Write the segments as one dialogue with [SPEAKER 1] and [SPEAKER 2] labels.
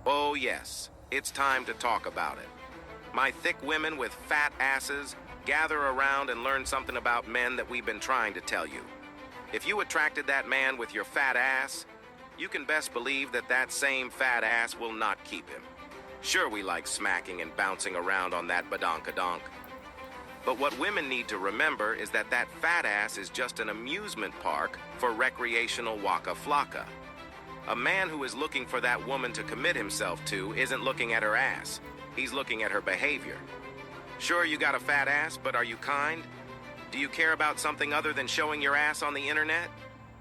[SPEAKER 1] Oh yes, it's time to talk about it. My thick women with fat asses, gather around and learn something about men that we've been trying to tell you. If you attracted that man with your fat ass, you can best believe that that same fat ass will not keep him. Sure, we like smacking and bouncing around on that badonkadonk. But what women need to remember is that that fat ass is just an amusement park for recreational waka flocka. A man who is looking for that woman to commit himself to isn't looking at her ass. He's looking at her behavior. Sure, you got a fat ass, but are you kind? Do you care about something other than showing your ass on the internet?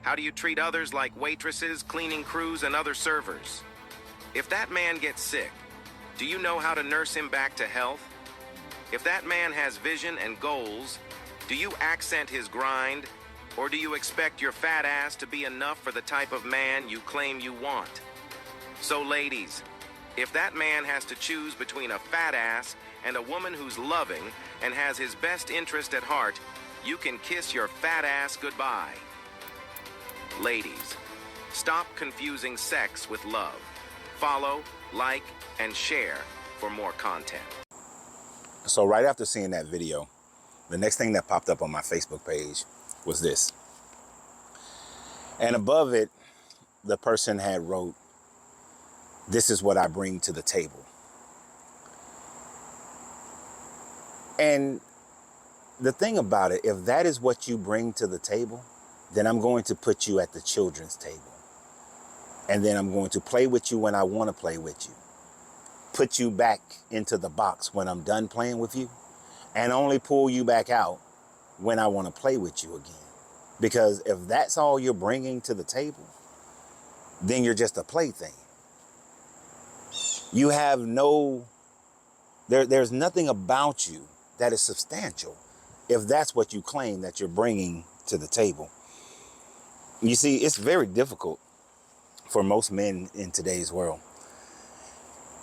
[SPEAKER 1] How do you treat others like waitresses, cleaning crews, and other servers? If that man gets sick, do you know how to nurse him back to health? If that man has vision and goals, do you accent his grind, or do you expect your fat ass to be enough for the type of man you claim you want? So ladies, if that man has to choose between a fat ass and a woman who's loving and has his best interest at heart, you can kiss your fat ass goodbye. Ladies, stop confusing sex with love. Follow, like, and share for more content.
[SPEAKER 2] So right after seeing that video, the next thing that popped up on my Facebook page was this. And above it, the person had wrote, "This is what I bring to the table." And the thing about it, if that is what you bring to the table, then I'm going to put you at the children's table. And then I'm going to play with you when I want to play with you. Put you back into the box when I'm done playing with you. And only pull you back out when I want to play with you again. Because if that's all you're bringing to the table, then you're just a plaything. You have there's nothing about you that is substantial if that's what you claim that you're bringing to the table. You see, it's very difficult for most men in today's world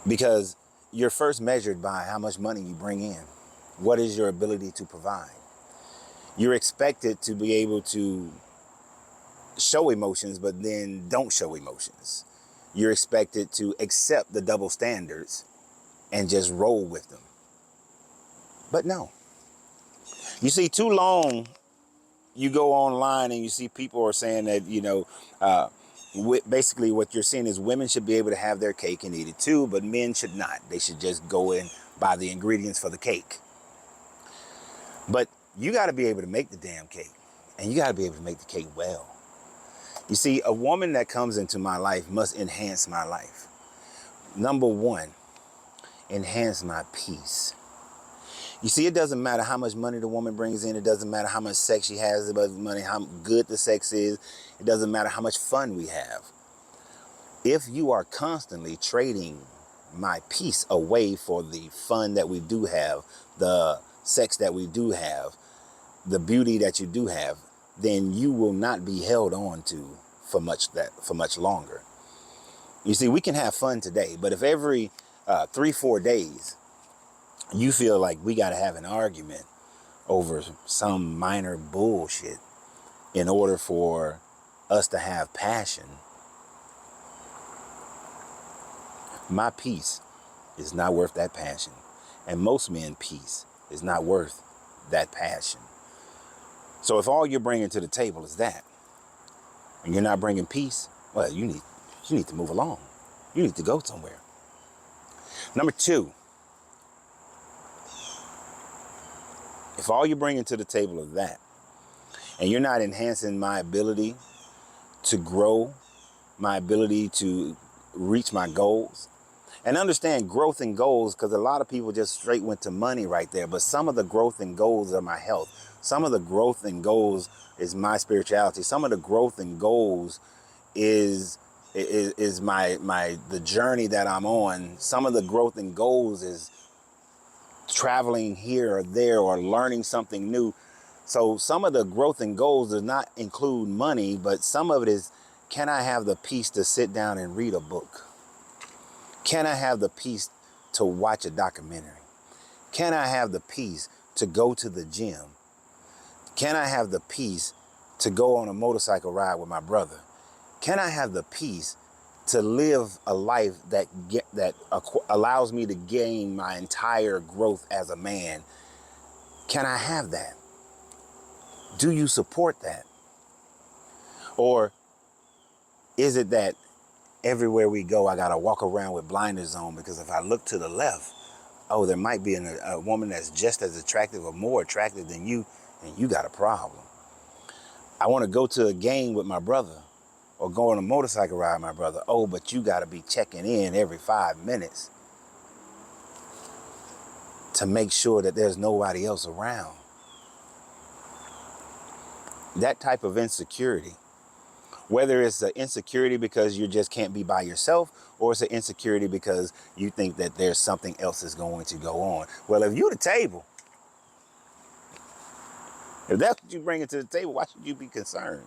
[SPEAKER 2] because you're first measured by how much money you bring in. What is your ability to provide? You're expected to be able to show emotions, but then don't show emotions. You're expected to accept the double standards and just roll with them. But no. You see, too long, you go online and you see people are saying that, basically what you're seeing is women should be able to have their cake and eat it too, but men should not. They should just go and buy the ingredients for the cake. But you got to be able to make the damn cake, and you got to be able to make the cake well. You see, a woman that comes into my life must enhance my life. Number one, enhance my peace. You see, it doesn't matter how much money the woman brings in. It doesn't matter how much sex she has, about money, how good the sex is. It doesn't matter how much fun we have. If you are constantly trading my peace away for the fun that we do have, the sex that we do have, the beauty that you do have, then you will not be held on to for much longer. You see, we can have fun today, but if every 3-4 days you feel like we got to have an argument over some minor bullshit in order for us to have passion, my peace is not worth that passion. And most men's peace is not worth that passion. So if all you're bringing to the table is that, and you're not bringing peace, well, you need to move along. You need to go somewhere. Number two, if all you're bringing to the table is that, and you're not enhancing my ability to grow, my ability to reach my goals, and understand growth and goals, because a lot of people just straight went to money right there. But some of the growth and goals are my health. Some of the growth and goals is my spirituality. Some of the growth and goals is the journey that I'm on. Some of the growth and goals is traveling here or there or learning something new. So some of the growth and goals does not include money, but some of it is, can I have the peace to sit down and read a book? Can I have the peace to watch a documentary? Can I have the peace to go to the gym? Can I have the peace to go on a motorcycle ride with my brother? Can I have the peace to live a life that allows me to gain my entire growth as a man, can I have that? Do you support that? Or is it that everywhere we go, I got to walk around with blinders on, because if I look to the left, oh, there might be a woman that's just as attractive or more attractive than you, and you got a problem. I want to go to a game with my brother or go on a motorcycle ride with my brother. Oh, but you got to be checking in every 5 minutes to make sure that there's nobody else around. That type of insecurity, whether it's an insecurity because you just can't be by yourself, or it's an insecurity because you think that there's something else that's going to go on. Well, if you're the table, if that's what you bring to the table, why should you be concerned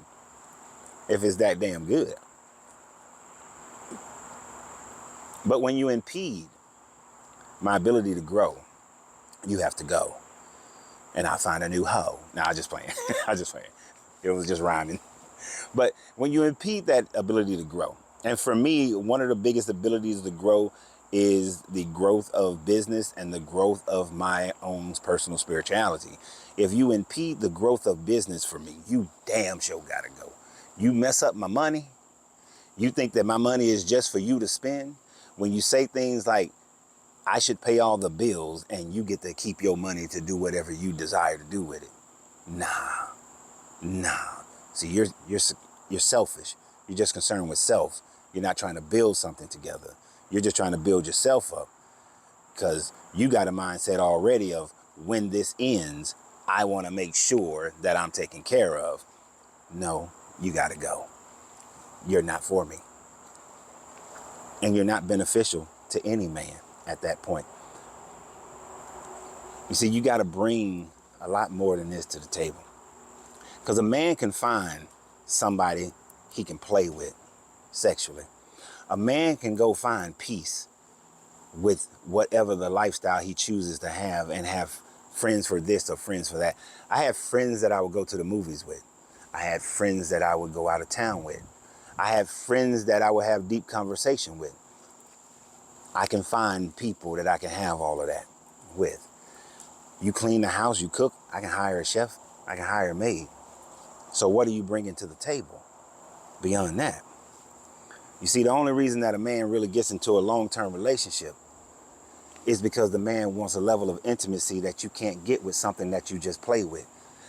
[SPEAKER 2] if it's that damn good? But when you impede my ability to grow, you have to go. And I'll find a new hoe. Nah, I'm just playing. I'm just playing. It was just rhyming. But when you impede that ability to grow, and for me, one of the biggest abilities to grow is the growth of business and the growth of my own personal spirituality. If you impede the growth of business for me, you damn sure gotta go. You mess up my money. You think that my money is just for you to spend. When you say things like, I should pay all the bills and you get to keep your money to do whatever you desire to do with it. Nah. See, you're selfish. You're just concerned with self. You're not trying to build something together. You're just trying to build yourself up, because you got a mindset already of, when this ends, I want to make sure that I'm taken care of. No, you got to go. You're not for me. And you're not beneficial to any man at that point. You see, you got to bring a lot more than this to the table. Because a man can find somebody he can play with sexually. A man can go find peace with whatever the lifestyle he chooses to have, and have friends for this or friends for that. I have friends that I would go to the movies with. I had friends that I would go out of town with. I have friends that I would have deep conversation with. I can find people that I can have all of that with. You clean the house, you cook, I can hire a chef, I can hire a maid. So what are you bringing to the table beyond that? You see, the only reason that a man really gets into a long-term relationship is because the man wants a level of intimacy that you can't get with something that you just play with,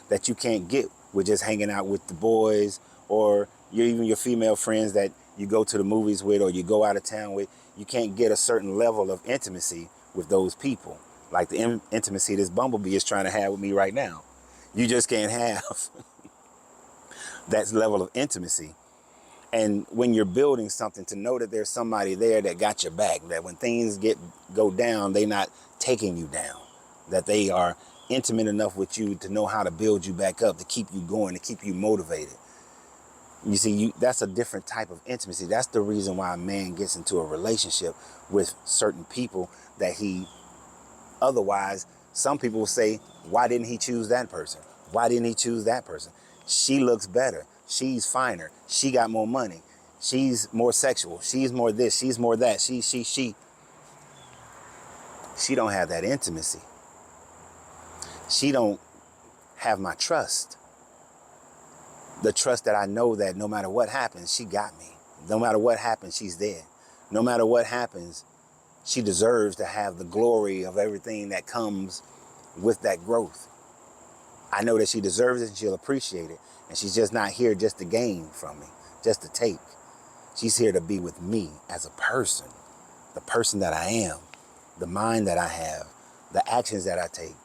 [SPEAKER 2] that you can't get with just hanging out with the boys, or even your female friends that you go to the movies with or you go out of town with. You can't get a certain level of intimacy with those people, like the intimacy this Bumblebee is trying to have with me right now. You just can't have that level of intimacy. And when you're building something, to know that there's somebody there that got your back, that when things go down, they're not taking you down, that they are intimate enough with you to know how to build you back up, to keep you going, to keep you motivated. You see, that's a different type of intimacy. That's the reason why a man gets into a relationship with certain people that he otherwise, some people will say, why didn't he choose that person? Why didn't he choose that person? She looks better. She's finer. She got more money. She's more sexual. She's more this. She's more that. She don't have that intimacy. She don't have my trust. The trust that I know that no matter what happens, she got me. No matter what happens, she's there. No matter what happens, she deserves to have the glory of everything that comes with that growth. I know that she deserves it and she'll appreciate it. And she's just not here just to gain from me, just to take. She's here to be with me as a person, the person that I am, the mind that I have, the actions that I take,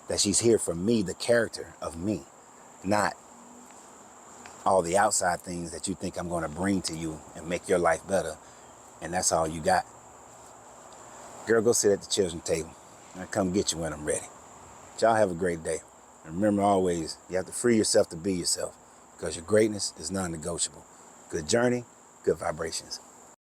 [SPEAKER 2] that she's here for me, the character of me, not all the outside things that you think I'm going to bring to you and make your life better. And that's all you got. Girl, go sit at the children's table. I'll come get you when I'm ready. Y'all have a great day. And remember always, you have to free yourself to be yourself, because your greatness is non-negotiable. Good journey, good vibrations.